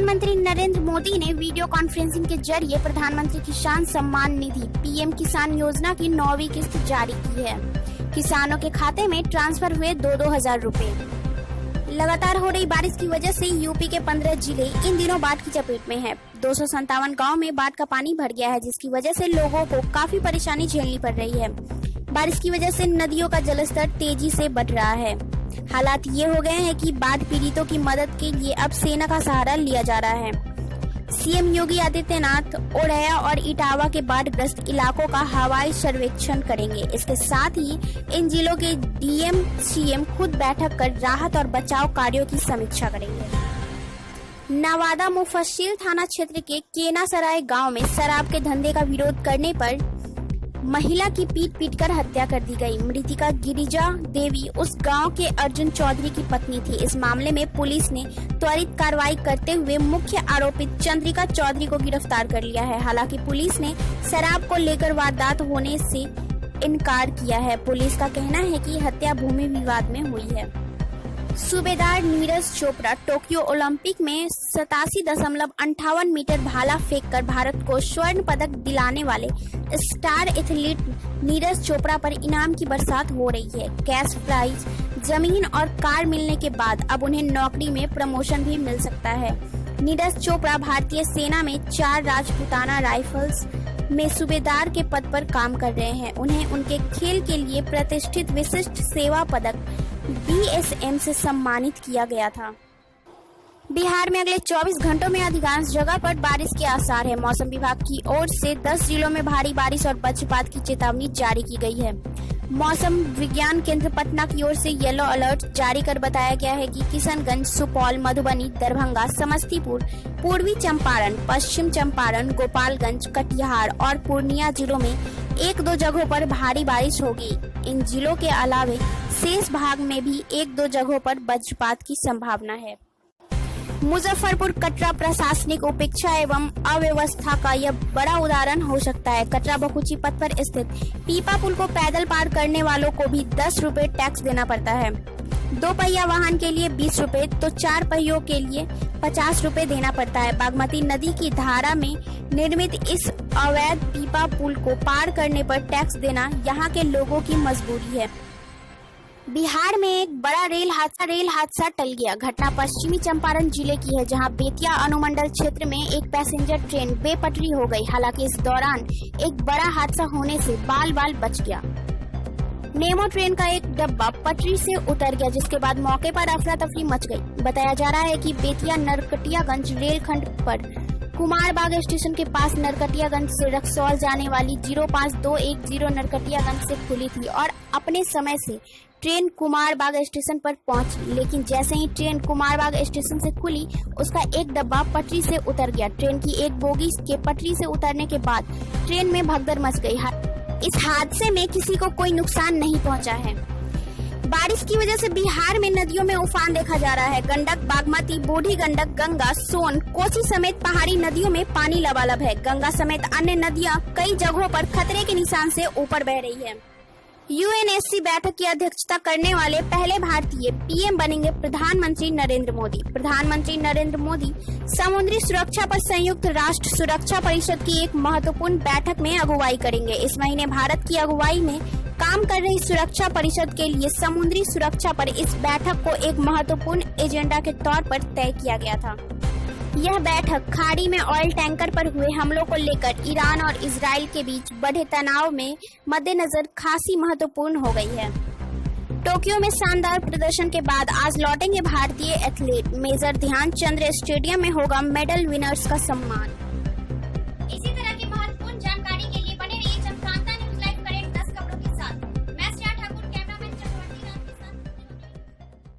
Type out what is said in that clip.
प्रधानमंत्री नरेंद्र मोदी ने video conferencing के जरिए प्रधानमंत्री किसान सम्मान निधि पीएम किसान योजना की 9वीं किस्त जारी की है। किसानों के खाते में ट्रांसफर हुए 2-2 रुपए। लगातार हो रही बारिश की वजह से यूपी के 15 जिले इन दिनों बाढ़ की चपेट में है। 257 गाँव में बाढ़ का पानी भर गया है, जिसकी वजह से लोगों को काफी परेशानी झेलनी पड़ रही है। बारिश की वजह से नदियों का जलस्तर तेजी से बढ़ रहा है। हालात ये हो गए हैं कि बाढ़ पीड़ितों की मदद के लिए अब सेना का सहारा लिया जा रहा है। सीएम योगी आदित्यनाथ ओढ़या और इटावा के बाढ़ग्रस्त इलाकों का हवाई सर्वेक्षण करेंगे। इसके साथ ही इन जिलों के डीएम सीएम खुद बैठक कर राहत और बचाव कार्यों की समीक्षा करेंगे। नवादा मुफस्सिल थाना क्षेत्र के केनासराय गांव में शराब के धंधे का विरोध करने पर महिला की पीट कर हत्या कर दी गई। मृतिका गिरिजा देवी उस गांव के अर्जुन चौधरी की पत्नी थी। इस मामले में पुलिस ने त्वरित कार्रवाई करते हुए मुख्य आरोपित चंद्रिका चौधरी को गिरफ्तार कर लिया है। हालांकि पुलिस ने शराब को लेकर वारदात होने से इनकार किया है। पुलिस का कहना है कि हत्या भूमि विवाद में हुई है। सूबेदार नीरज चोपड़ा टोक्यो ओलंपिक में 87.58 मीटर भाला फेंककर भारत को स्वर्ण पदक दिलाने वाले स्टार एथलीट नीरज चोपड़ा पर इनाम की बरसात हो रही है। कैश प्राइज, जमीन और कार मिलने के बाद अब उन्हें नौकरी में प्रमोशन भी मिल सकता है। नीरज चोपड़ा भारतीय सेना में 4 राजपूताना राइफल्स में सूबेदार के पद पर काम कर रहे हैं। उन्हें उनके खेल के लिए प्रतिष्ठित विशिष्ट सेवा पदक BSM से सम्मानित किया गया था। बिहार में अगले 24 घंटों में अधिकांश जगह पर बारिश के आसार है। मौसम विभाग की ओर से 10 जिलों में भारी बारिश और वज्रपात की चेतावनी जारी की गई है। मौसम विज्ञान केंद्र पटना की ओर से येलो अलर्ट जारी कर बताया गया है कि किशनगंज, सुपौल, मधुबनी, दरभंगा, समस्तीपुर, पूर्वी चंपारण, पश्चिम चंपारण, गोपालगंज, कटिहार और पूर्णिया जिलों में 1-2 जगहों पर भारी बारिश होगी। इन जिलों के अलावे शेष भाग में भी 1-2 जगहों पर वज्रपात की संभावना है। मुजफ्फरपुर कटरा प्रशासनिक उपेक्षा एवं अव्यवस्था का यह बड़ा उदाहरण हो सकता है। कटरा बकुची पथ पर स्थित पीपा पुल को पैदल पार करने वालों को भी 10 रुपए टैक्स देना पड़ता है। 2 पहिया वाहन के लिए 20 रुपए तो 4 पहियों के लिए 50 रुपए देना पड़ता है। बागमती नदी की धारा में निर्मित इस अवैध पीपा पुल को पार करने पर टैक्स देना यहाँ के लोगों की मजबूरी है। बिहार में एक बड़ा रेल हादसा टल गया। घटना पश्चिमी चंपारण जिले की है, जहां बेतिया अनुमंडल क्षेत्र में एक पैसेंजर ट्रेन बेपटरी हो गई। हालांकि इस दौरान एक बड़ा हादसा होने से बाल बच गया। नेमो ट्रेन का एक डब्बा पटरी से उतर गया, जिसके बाद मौके पर अफरा तफरी मच गई। बताया जा रहा है कि बेतिया नरकटियागंज रेलखंड पर कुमारबाग स्टेशन के पास नरकटियागंज से रक्सौल जाने वाली 05210 नरकटियागंज से खुली थी और अपने समय से ट्रेन कुमारबाग स्टेशन पर पहुंची। लेकिन जैसे ही ट्रेन कुमारबाग स्टेशन से खुली, उसका एक डब्बा पटरी से उतर गया। ट्रेन की एक बोगी के पटरी से उतरने के बाद ट्रेन में भगदड़ मच गई। इस हादसे में किसी को कोई नुकसान नहीं पहुंचा है। बारिश की वजह से बिहार में नदियों में उफान देखा जा रहा है। गंडक, बागमती, बूढ़ी गंडक, गंगा, सोन, कोसी समेत पहाड़ी नदियों में पानी लबालब है। गंगा समेत अन्य नदियां कई जगहों पर खतरे के निशान से ऊपर बह रही है। UNSC बैठक की अध्यक्षता करने वाले पहले भारतीय PM बनेंगे प्रधानमंत्री नरेंद्र मोदी। प्रधानमंत्री नरेंद्र मोदी समुद्री सुरक्षा पर संयुक्त राष्ट्र सुरक्षा परिषद की एक महत्वपूर्ण बैठक में अगुवाई करेंगे। इस महीने भारत की अगुवाई में काम कर रही सुरक्षा परिषद के लिए समुद्री सुरक्षा पर इस बैठक को एक महत्वपूर्ण एजेंडा के तौर पर तय किया गया था। यह बैठक खाड़ी में ऑयल टैंकर पर हुए हमलों को लेकर ईरान और इजराइल के बीच बढ़े तनाव में मद्देनजर खासी महत्वपूर्ण हो गई है। टोक्यो में शानदार प्रदर्शन के बाद आज लौटेंगे भारतीय एथलीट। मेजर ध्यानचंद स्टेडियम में होगा मेडल विनर्स का सम्मान।